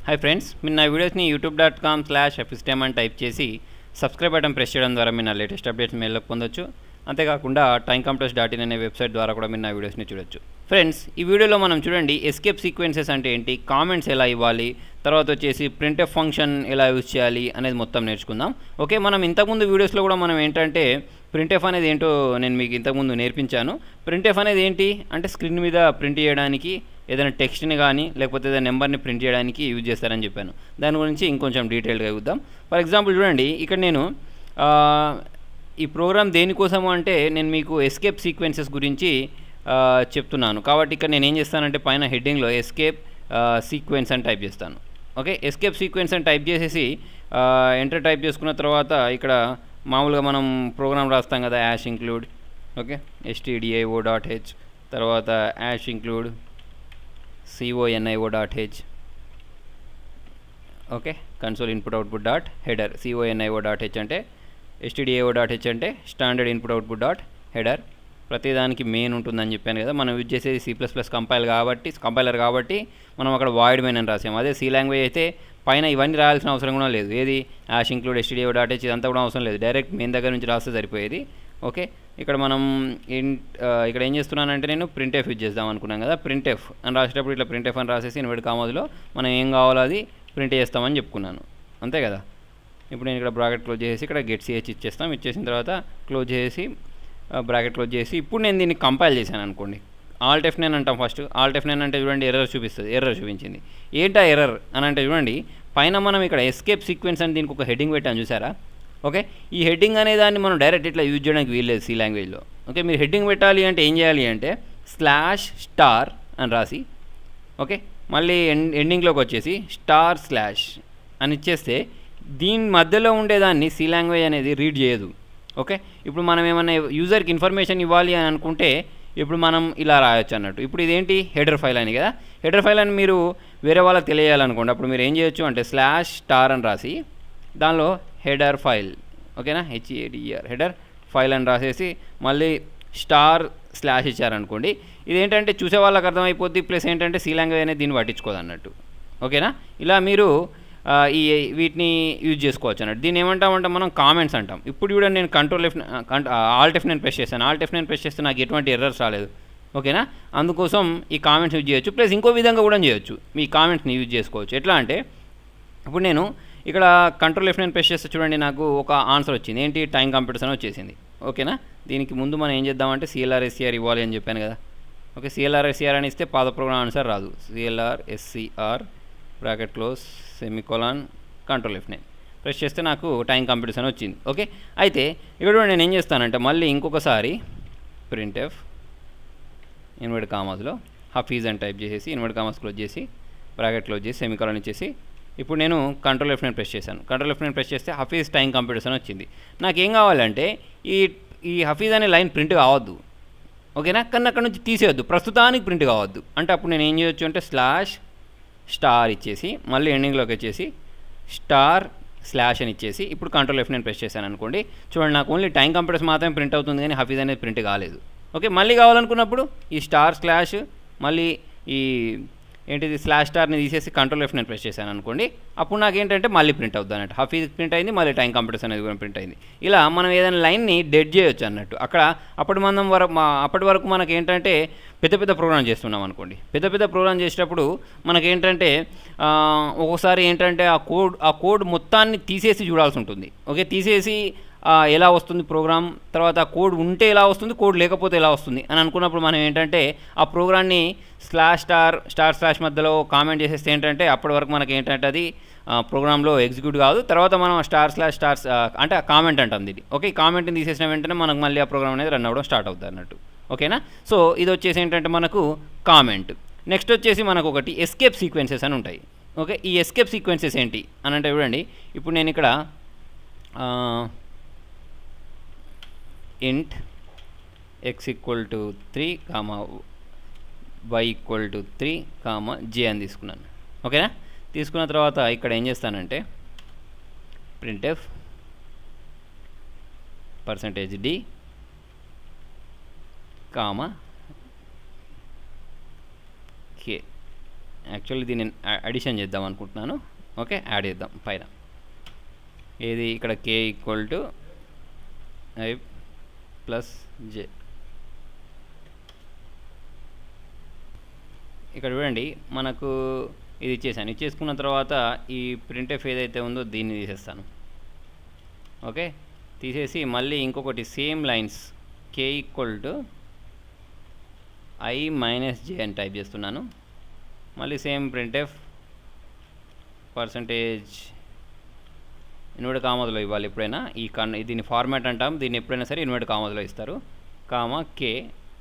Hi friends, మీరు నా వీడియోస్ని youtube.com/fistime అని టైప్ చేసి సబ్స్క్రైబ్ బటన్ ప్రెస్ చేయడం ద్వారా మీరు నా లేటెస్ట్ అప్డేట్స్ మెయిల్లోకి పొందొచ్చు. అంతేకాకుండా timecomputers.in అనే వెబ్సైట్ ద్వారా కూడా మీరు నా వీడియోస్ని చూడొచ్చు. ఫ్రెండ్స్, ఈ వీడియోలో మనం చూడండి ఎస్కేప్ సీక్వెన్సెస్ అంటే ఏంటి, కామెంట్స్ ఎలా ఇవ్వాలి, తర్వాత వచ్చేసి ప్రింట్ఎఫ్ ఫంక్షన్ ఎలా యూజ్ చేయాలి అనేది మొత్తం నేర్చుకుందాం. ఓకే, మనం ఇంతకుముందు వీడియోస్లో కూడా మనం ఏంటంటే ప్రింట్ఎఫ్ అనేది ఏంటో నేను మీకు ఇంతకుముందు నేర్పించాను. ప్రింట్ఎఫ్ అనేది ఏంటి అంటే స్క్రీన్ మీద ప్రింట్ చేయడానికి ఏదైనా టెక్స్ట్ని కానీ లేకపోతే ఏదైనా నెంబర్ని ప్రింట్ చేయడానికి యూజ్ చేస్తారని చెప్పాను. దాని గురించి ఇంకొంచెం డీటెయిల్గా చూద్దాం. ఫర్ ఎగ్జాంపుల్ చూడండి, ఇక్కడ నేను ఈ ప్రోగ్రామ్ దేనికోసము అంటే నేను మీకు ఎస్కేప్ సీక్వెన్సెస్ గురించి చెప్తున్నాను. కాబట్టి ఇక్కడ నేను ఏం చేస్తానంటే పైన హెడ్డింగ్లో ఎస్కేప్ సీక్వెన్స్ అని టైప్ చేస్తాను. ఓకే, ఎస్కేప్ సీక్వెన్స్ అని టైప్ చేసేసి ఎంటర్ టైప్ చేసుకున్న తర్వాత ఇక్కడ మామూలుగా మనం ప్రోగ్రామ్ రాస్తాం కదా, యాష్ ఇంక్లూడ్, ఓకే, stdio.h, తర్వాత ash include conio.h, okay, console input output dot header. conio.h అంటే stdio.h అంటే standard input output dot header. ప్రతిదానికి మెయిన్ ఉంటుందని చెప్పాను కదా. మనం యూజ్ చేసేది C++ కంపైలర్ కాబట్టి మనం అక్కడ వాయిడ్ మెయిన్ అని రాసాము. అదే సి లాంగ్వేజ్ అయితే పైన ఇవన్నీ రాయాల్సిన అవసరం కూడా లేదు. ఏది యాష్ ఇంక్లూడ్ stdio.h ఇదంతా కూడా అవసరం లేదు, డైరెక్ట్ మెయిన్ దగ్గర నుంచి రాస్తే సరిపోయేది. ఓకే, ఇక్కడ మనం ఇక్కడ ఏం చేస్తున్నానంటే నేను ప్రింట్ఎఫ్ యూజ్ చేద్దాం అనుకున్నాం కదా. ప్రింట్ఎఫ్ అని రాసేటప్పుడు ఇట్లా ప్రింట్ఎఫ్ అని రాసేసి ఇన్వర్టెడ్ కామాస్లో మనం ఏం కావాలో అది ప్రింట్ చేస్తామని చెప్పుకున్నాను, అంతే కదా. ఇప్పుడు నేను ఇక్కడ బ్రాకెట్ క్లోజ్ చేసి ఇక్కడ గెట్ సిహెచ్ ఇచ్చేస్తాం. ఇచ్చేసిన తర్వాత క్లోజ్ చేసి బ్రాకెట్ క్లోజ్ చేసి ఇప్పుడు నేను దీన్ని కంపైల్ చేశాను అనుకోండి. ఆల్ట్ F9 అంటాం. ఫస్ట్ ఆల్ట్ F9 అంటే చూడండి ఎర్రర్ చూపిస్తుంది, ఎర్రర్ చూపించింది. ఏంటా ఎర్రర్ అని అంటే చూడండి పైన మనం ఇక్కడ ఎస్కేప్ సీక్వెన్స్ అని దీనికి ఒక హెడ్డింగ్ పెట్టాను చూసారా. ఓకే, ఈ హెడ్డింగ్ అనే దాన్ని మనం డైరెక్ట్ ఇట్లా యూజ్ చేయడానికి వీల్లేదు సి లాంగ్వేజ్లో. ఓకే, మీరు హెడ్డింగ్ పెట్టాలి అంటే ఏం చేయాలి అంటే /* అని రాసి, ఓకే, మళ్ళీ ఎండింగ్లోకి వచ్చేసి */ అని ఇచ్చేస్తే దీని మధ్యలో ఉండేదాన్ని సి లాంగ్వేజ్ అనేది రీడ్ చేయదు. ఓకే, ఇప్పుడు మనం ఏమన్నా యూజర్కి ఇన్ఫర్మేషన్ ఇవ్వాలి అని అనుకుంటే ఇప్పుడు మనం ఇలా రాయొచ్చు అన్నట్టు. ఇప్పుడు ఇదేంటి హెడర్ ఫైల్ అని కదా. హెడర్ ఫైల్ అని మీరు వేరే వాళ్ళకి తెలియాలనుకోండి, అప్పుడు మీరు ఏం చేయొచ్చు అంటే /* అని రాసి దానిలో హెడర్ ఫైల్, ఓకేనా, HEADER హెడర్ ఫైల్ అని రాసేసి మళ్ళీ */ ఇచ్చారనుకోండి. ఇదేంటంటే చూసే వాళ్ళకి అర్థమైపోద్ది, ప్లస్ ఏంటంటే సి లాంగ్వేజ్ అనేది దీన్ని పట్టించుకోదు అన్నట్టు. ఓకేనా, ఇలా మీరు వీటిని యూజ్ చేసుకోవచ్చు అన్నట్టు. దీన్ని ఏమంటామంటే మనం కామెంట్స్ అంటాం. ఇప్పుడు కూడా నేను ఆల్ట్ F9 ప్రెస్ చేశాను. ఆల్ట్ F9 ప్రెస్ చేస్తే నాకు ఎటువంటి ఎర్రర్స్ రాలేదు. ఓకేనా, అందుకోసం ఈ కామెంట్స్ యూజ్ చేయొచ్చు. ప్లస్ ఇంకో విధంగా కూడా చేయొచ్చు, మీ కామెంట్స్ని యూజ్ చేసుకోవచ్చు. ఎట్లా అంటే ఇప్పుడు నేను ఇక్కడ F9 ప్రెస్ చేస్తే చూడండి నాకు ఒక ఆన్సర్ వచ్చింది. ఏంటి, టైం కంప్యూటర్స్ అని వచ్చేసింది. ఓకేనా, దీనికి ముందు మనం ఏం చేద్దామంటే CLR/SCR ఇవ్వాలి అని చెప్పాను కదా. ఓకే, CLR/SCR అని ఇస్తే పాత ప్రోగ్రామ్ ఆన్సర్ రాదు. CLR/SCR bracket close semicolon F9 press చేస్తే నాకు టైం కంప్యూటర్స్ అని వచ్చింది. ఓకే, అయితే ఇక్కడ నేను ఏం చేస్తానంటే మళ్ళీ ఇంకొకసారి ప్రింట్ఎఫ్ ఇన్వర్టెడ్ కామాస్లో హఫీజ్ అని టైప్ చేసేసి ఇన్వర్టెడ్ కామాస్ క్లోజ్ చేసి బ్రాకెట్ క్లోజ్ చేసి సెమికోలాన్ ఇచ్చేసి ఇప్పుడు నేను F9 ప్రెస్ చేశాను. F9 ప్రెస్ చేస్తే హఫీజ్ టైం కంప్యూటర్స్ అని వచ్చింది. నాకేం కావాలంటే ఈ హఫీజ్ అనే లైన్ ప్రింట్ కావద్దు. ఓకేనా, కానీ అక్కడ నుంచి తీసేయద్దు, ప్రస్తుతానికి ప్రింట్ కావద్దు. అంటే అప్పుడు నేను ఏం చేయొచ్చు అంటే /* ఇచ్చేసి మళ్ళీ ఎండింగ్లోకి వచ్చేసి */ అని ఇచ్చేసి ఇప్పుడు F9 ప్రెస్ చేశాను అనుకోండి. చూడండి నాకు ఓన్లీ టైం కంప్యూటర్స్ మాత్రమే ప్రింట్ అవుతుంది, కానీ హఫీజ్ అనేది ప్రింట్ కాలేదు. ఓకే, మళ్ళీ కావాలనుకున్నప్పుడు ఈ */ మళ్ళీ ఈ ఏంటిది /* తీసేసి F9 ప్రెస్ చేశాను అనుకోండి. అప్పుడు నాకేంటంటే మళ్ళీ ప్రింట్ అవుతుంది అన్నట్టు. హఫీజ్ ప్రింట్ అయింది, మళ్ళీ టైం కంప్యూటర్స్ అనేది కూడా ప్రింట్ అయింది. ఇలా మనం ఏదైనా లైన్ని డెడ్ చేయొచ్చు అన్నట్టు. అక్కడ అప్పటి వరకు మనకి ఏంటంటే పెద్ద ప్రోగ్రామ్ చేస్తున్నాం అనుకోండి. పెద్ద ప్రోగ్రామ్ చేసేటప్పుడు మనకేంటంటే ఒక్కోసారి ఏంటంటే ఆ కోడ్ మొత్తాన్ని తీసేసి చూడాల్సి ఉంటుంది. ఓకే, తీసేసి ఎలా వస్తుంది ప్రోగ్రామ్, తర్వాత కోడ్ ఉంటే ఎలా వస్తుంది, కోడ్ లేకపోతే ఎలా వస్తుంది అని అనుకున్నప్పుడు మనం ఏంటంటే ఆ ప్రోగ్రామ్ని /* మధ్యలో కామెంట్ చేసేస్తే ఏంటంటే అప్పటి వరకు మనకి ఏంటంటే అది ప్రోగ్రాంలో ఎగ్జిక్యూట్ కాదు. తర్వాత మనం // అంటే కామెంట్ అంటాం ఇది. ఓకే, ఈ కామెంట్ని తీసేసిన వెంటనే మనకు మళ్ళీ ఆ ప్రోగ్రామ్ అనేది రన్ అవ్వడం స్టార్ట్ అవుతుంది అన్నట్టు. ఓకేనా, సో ఇది వచ్చేసి ఏంటంటే మనకు కామెంట్. నెక్స్ట్ వచ్చేసి మనకు ఒకటి ఎస్కేప్ సీక్వెన్సెస్ అని ఉంటాయి. ఓకే, ఈ ఎస్కేప్ సీక్వెన్సెస్ ఏంటి అని అంటే చూడండి, ఇప్పుడు నేను ఇక్కడ int x = 3, y = 3, j అని తీసుకున్నాను. ఓకేనా, తీసుకున్న తర్వాత ఇక్కడ ఏం చేస్తానంటే printf %d k యాక్చువల్లీ దీన్ని అడిషన్ చేద్దాం అనుకుంటున్నాను. ఓకే, యాడ్ చేద్దాం పైన. ఏది ఇక్కడ k equal to i plus j. ఇక్కడ చూడండి మనకు ఇది ఇచ్చేసాను. ఇచ్చేసుకున్న తర్వాత ఈ ప్రింట్ఎఫ్ ఏదైతే ఉందో దీన్ని తీసేస్తాను. ఓకే, తీసేసి మళ్ళీ ఇంకొకటి same lines k equal to i minus j అని టైప్ చేస్తున్నాను. మళ్ళీ సేమ్ ప్రింట్ఎఫ్ పర్సంటేజ్ ఇన్వర్ట్ కామాలో ఇవ్వాలి ఎప్పుడైనా. దీన్ని ఫార్మాట్ అంటాం, దీన్ని ఎప్పుడైనా సరే ఇన్వర్ట్ కామాలో ఇస్తారు. Comma k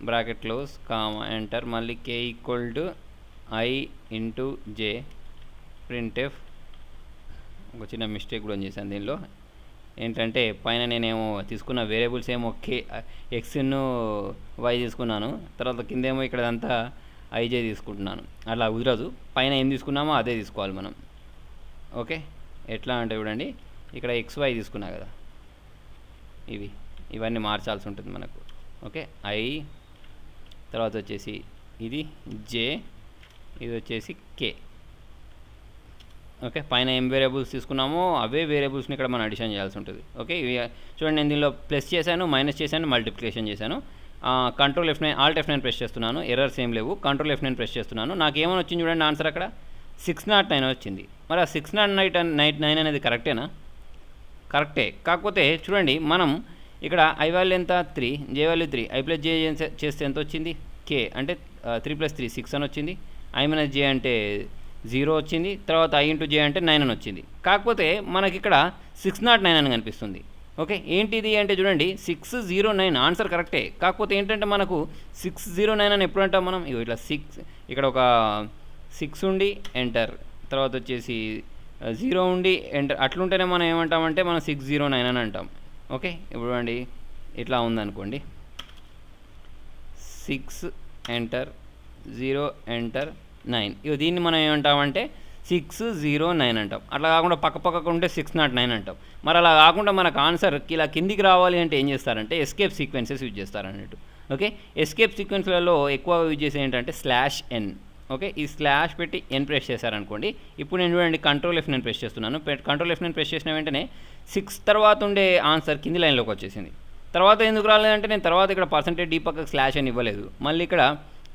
bracket close comma enter, మళ్ళీ k equal to i into j printf. ఒక చిన్న మిస్టేక్ కూడా చేశాను దీనిలో. ఏంటంటే పైన నేనేమో తీసుకున్న వేరియబుల్స్ ఏమో ఎక్స్ను వై తీసుకున్నాను, తర్వాత కిందేమో ఇక్కడ అంతా ij తీసుకుంటున్నాను. అలా కుదరదు, పైన ఏం తీసుకున్నామో అదే తీసుకోవాలి మనం. ఓకే, ఎట్లా అంటే చూడండి, ఇక్కడ xy తీసుకున్నా కదా, ఇవన్నీ మార్చాల్సి ఉంటుంది మనకు. ఓకే, i తర్వాత వచ్చేసి ఇది j, ఇది వచ్చేసి k. ఓకే, పైన ఏం వేరియబుల్స్ తీసుకున్నామో అవే వేరియబుల్స్ని ఇక్కడ మనం అడిషన్ చేయాల్సి ఉంటుంది. ఓకే, ఇవి చూడండి, నేను దీనిలో ప్లస్ చేశాను, మైనస్ చేశాను, మల్టిప్లికేషన్ చేశాను. Control F9 Alt F9 press చేస్తున్నాను, ఎర్రర్స్ ఏం లేవు. కంట్రోల్ F9 ప్రెస్ చేస్తున్నాను. నాకు ఏమని వచ్చింది చూడండి ఆన్సర్, అక్కడ 609 వచ్చింది. మరి ఆ 609 అనేది కరెక్టేనా? కరెక్టే. కాకపోతే చూడండి, మనం ఇక్కడ i వాల్యూ ఎంత 3, j value 3, i plus j చేస్తే ఎంత వచ్చింది k అంటే 3 + 3 6 అని వచ్చింది. i మైనస్ j అంటే 0 వచ్చింది. తర్వాత i ఇంటూ j అంటే 9 అని వచ్చింది. కాకపోతే మనకి ఇక్కడ 609 అని కనిపిస్తుంది. ఓకే, ఏంటిది అంటే చూడండి 609 ఆన్సర్ కరెక్టే. కాకపోతే ఏంటంటే మనకు 609 అని ఎప్పుడు అంటాం మనం, ఇట్లా 6 ఇక్కడ ఒక 6 ఉండి ఎంటర్, తర్వాత వచ్చేసి 0 ఉండి ఎంటర్, అట్లుంటేనే మనం ఏమంటామంటే మనం 609 అని అంటాం. ఓకే, ఇప్పుడు చూడండి ఇట్లా ఉందనుకోండి, 6 ఎంటర్ 0 ఎంటర్ 9, ఇవి దీన్ని మనం ఏమంటామంటే 609 అంటాం. అట్లా కాకుండా పక్కకు ఉంటే 609 అంటాం. మరి అలా కాకుండా మనకు ఆన్సర్ ఇలా కిందికి రావాలి అంటే ఏం చేస్తారంటే ఎస్కేప్ సీక్వెన్సెస్ యూజ్ చేస్తారన్నట్టు. ఓకే, ఎస్కేప్ సీక్వెన్స్లలో ఎక్కువ యూజ్ చేసే ఏంటంటే /n. ఓకే, ఈ స్లాష్ పెట్టి n ప్రెస్ చేశారనుకోండి. ఇప్పుడు నేను చూడండి కంట్రోల్ F9 ప్రెస్ చేస్తున్నాను. కంట్రోల్ F9 ప్రెస్ చేసిన వెంటనే 6 తర్వాత ఉండే ఆన్సర్ కింది లైన్లోకి వచ్చేసింది. తర్వాత ఎందుకు రాలేదంటే నేను తర్వాత ఇక్కడ %d పక్కకు /n ఇవ్వలేదు, మళ్ళీ ఇక్కడ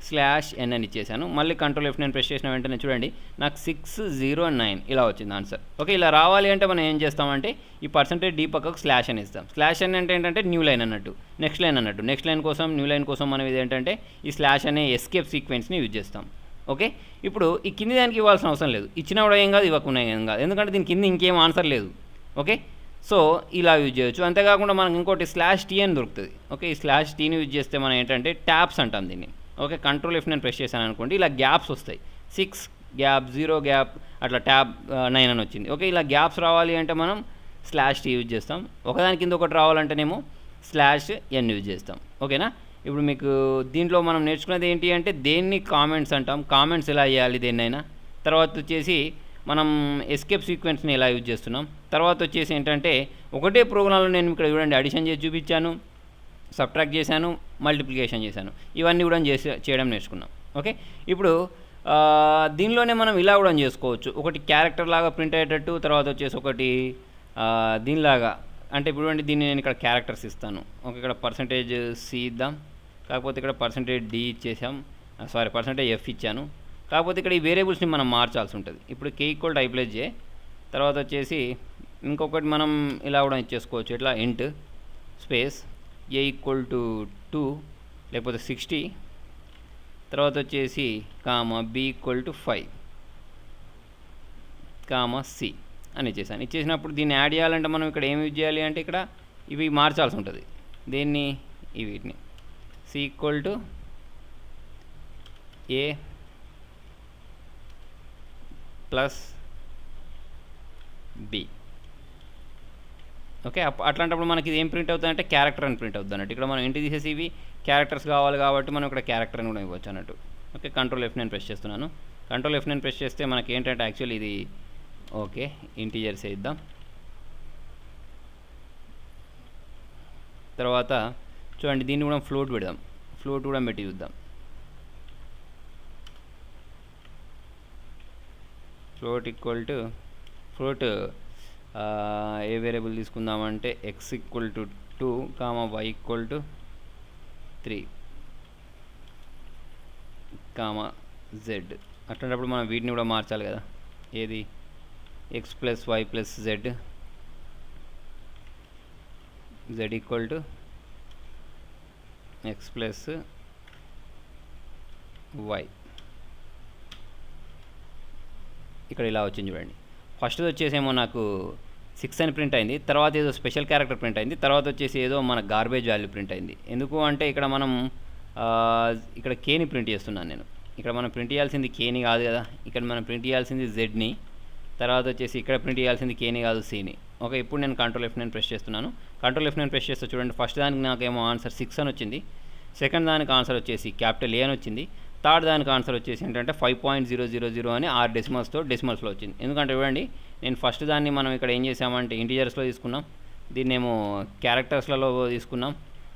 /n అని ఇచ్చేసాను. మళ్ళీ కంట్రోల్ F9 ప్రెస్ చేసిన వెంటనే చూడండి నాకు 609 ఇలా వచ్చింది ఆన్సర్. ఓకే, ఇలా రావాలి అంటే మనం ఏం చేస్తామంటే ఈ %d పక్కకు /n ఇస్తాం. /n అంటే ఏంటంటే న్యూ లైన్ అన్నట్టు, నెక్స్ట్ లైన్ అన్నట్టు. నెక్స్ట్ లైన్ కోసం, న్యూ లైన్ కోసం మనం ఇది ఏంటంటే ఈ / అనే ఎస్కేప్ సీక్వెన్స్ని యూజ్ చేస్తాం. ఓకే, ఇప్పుడు ఈ కింది దానికి ఇవ్వాల్సిన అవసరం లేదు, ఇచ్చినా కూడా ఏం కాదు, ఇవ్వకుండా ఏం కాదు, ఎందుకంటే దీని కింద ఇంకేం ఆన్సర్ లేదు. ఓకే, సో ఇలా యూజ్ చేయొచ్చు. అంతేకాకుండా మనకి ఇంకోటి /t అని దొరుకుతుంది. ఓకే, ఈ /tని యూజ్ చేస్తే మనం ఏంటంటే ట్యాప్స్ అంటాం దీన్ని. ఓకే, కంట్రోల్ F9 ప్రెస్ చేశాను అనుకోండి, ఇలా గ్యాప్స్ వస్తాయి, 6 గ్యాప్ 0 గ్యాప్ అట్లా ట్యాబ్ 9 అని వచ్చింది. ఓకే, ఇలా గ్యాప్స్ రావాలి అంటే మనం /t యూజ్ చేస్తాం. ఒకదాని కింద ఒకటి రావాలంటేనేమో /n యూజ్ చేస్తాం. ఓకేనా, ఇప్పుడు మీకు దీంట్లో మనం నేర్చుకునేది ఏంటి అంటే దేన్ని కామెంట్స్ అంటాం, కామెంట్స్ ఎలా చేయాలి దేన్నైనా. తర్వాత వచ్చేసి మనం ఎస్కేప్ సీక్వెన్స్ని ఎలా యూజ్ చేస్తున్నాం. తర్వాత వచ్చేసి ఏంటంటే ఒకటే ప్రోగ్రాంలో నేను ఇక్కడ చూడండి అడిషన్ చేసి చూపించాను, సబ్ట్రాక్ట్ చేశాను, మల్టిప్లికేషన్ చేశాను, ఇవన్నీ కూడా చేయడం నేర్చుకున్నాం. ఓకే, ఇప్పుడు దీనిలోనే మనం ఇలా కూడా చేసుకోవచ్చు, ఒకటి క్యారెక్టర్ లాగా ప్రింట్ అయ్యేటట్టు, తర్వాత వచ్చేసి ఒకటి దీనిలాగా. అంటే ఇప్పుడు దీన్ని నేను ఇక్కడ క్యారెక్టర్స్ ఇస్తాను. ఓకే, ఇక్కడ %c ఇద్దాం, కాకపోతే ఇక్కడ %d ఇచ్చేసాం, %f ఇచ్చాను. కాకపోతే ఇక్కడ ఈ వేరియబుల్స్ని మనం మార్చాల్సి ఉంటుంది. ఇప్పుడు k equal to i plus j, తర్వాత వచ్చేసి ఇంకొకటి మనం ఇలా కూడా ఇచ్చేసుకోవచ్చు, ఇట్లా ఇంట్ స్పేస్ a ఈక్వల్ టు 2 లేకపోతే 60, తర్వాత వచ్చేసి comma b equal to 5 comma c అని ఇచ్చేసాను. ఇచ్చేసినప్పుడు దీన్ని యాడ్ చేయాలంటే మనం ఇక్కడ ఏం యూజ్ చేయాలి అంటే ఇక్కడ ఇవి మార్చాల్సి ఉంటుంది. దీన్ని వీటిని c equal to a plus b. Okay, అట్లాంటప్పుడు మనకి ఇది ఏం ప్రింట్ అవుతుంది అంటే క్యారెక్టర్ అని ప్రింట్ అవుతుంది అన్నట్టు. ఇక్కడ మనం ఇంటి తీసేసి ఇవి క్యారెక్టర్స్ కావాలి కాబట్టి మనం ఇక్కడ క్యారెక్టర్ అని కూడా ఇవ్వచ్చు అన్నట్టు. ఓకే, కంట్రోల్ F9 ప్రెస్ చేస్తున్నాను. కంట్రోల్ F9 ప్రెస్ చేస్తే మనకి ఏంటంటే యాక్చువల్లీ ఇది ఓకే ఇంటీజర్స్ ఇద్దాం. తర్వాత చూడండి దీన్ని కూడా ఫ్లోట్ పెడదాం, ఫ్లోట్ కూడా పెట్టి చూద్దాం. ఫ్లోట్ ఈక్వల్ టు ఫ్లోట్ ఏ వేరియబుల్ తీసుకుందామంటే x equal to 2 comma y equal to 3 comma z. అట్లాంటప్పుడు మనం వీటిని కూడా మార్చాలి కదా, ఏది x plus y plus z equal to x plus y. ఇక్కడ ఇలా వచ్చింది చూడండి. ఫస్ట్ వచ్చేసేమో నాకు 6 అని ప్రింట్ అయింది, తర్వాత ఏదో స్పెషల్ క్యారెక్టర్ ప్రింట్ అయింది, తర్వాత వచ్చేసి ఏదో మన గార్బేజ్ వాల్యూ ప్రింట్ అయింది. ఎందుకు అంటే ఇక్కడ మనం ఇక్కడ కేని ప్రింట్ చేస్తున్నాను నేను. ఇక్కడ మనం ప్రింట్ చేయాల్సింది కేని కాదు కదా, ఇక్కడ మనం ప్రింట్ చేయాల్సింది జెడ్ని, తర్వాత వచ్చేసి ఇక్కడ ప్రింట్ చేయాల్సింది కేని కాదు సిని. ఓకే, ఇప్పుడు నేను కంట్రోల్ F9 ప్రెస్ చేస్తున్నాను. కంట్రోల్ F9 ప్రెస్ చేస్తే చూడండి, ఫస్ట్ దానికి నాకేమో ఆన్సర్ 6 అని వచ్చింది, సెకండ్ దానికి ఆన్సర్ వచ్చేసి క్యాపిటల్ ఏ అని వచ్చింది, థర్డ్ దానికి ఆన్సర్ వచ్చేసి ఏంటంటే 5.000 అని 6 డెసిమల్స్తో డెసిమల్స్లో వచ్చింది. ఎందుకంటే చూడండి, నేను ఫస్ట్ దాన్ని మనం ఇక్కడ ఏం చేసామంటే ఇంటీజర్స్లో తీసుకున్నాం, దీన్నేమో క్యారెక్టర్స్లలో తీసుకున్నాం.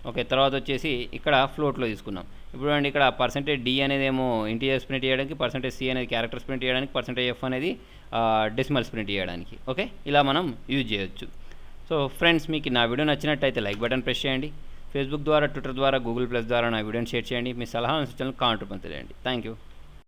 ఓకే, తర్వాత వచ్చేసి ఇక్కడ ఫ్లోట్లో తీసుకున్నాం. ఇప్పుడు చూడండి, ఇక్కడ %d అనేది ఏమో ఇంటీజర్స్ ప్రింట్ చేయడానికి, %c అనేది క్యారెక్టర్స్ ప్రింట్ చేయడానికి, %f అనేది డెసిమల్స్ ప్రింట్ చేయడానికి. ఓకే, ఇలా మనం యూజ్ చేయొచ్చు. సో ఫ్రెండ్స్, మీకు నా వీడియో నచ్చినట్టయితే లైక్ బటన్ ప్రెస్ చేయండి. ఫేస్బుక్ ద్వారా, ట్విట్టర్ ద్వారా, గూగుల్ ప్లస్ ద్వారా నా వీడియోని షేర్ చేయండి. మీ సలహాలను సూచనలు కామెంట్ పంపించండి. Thank you.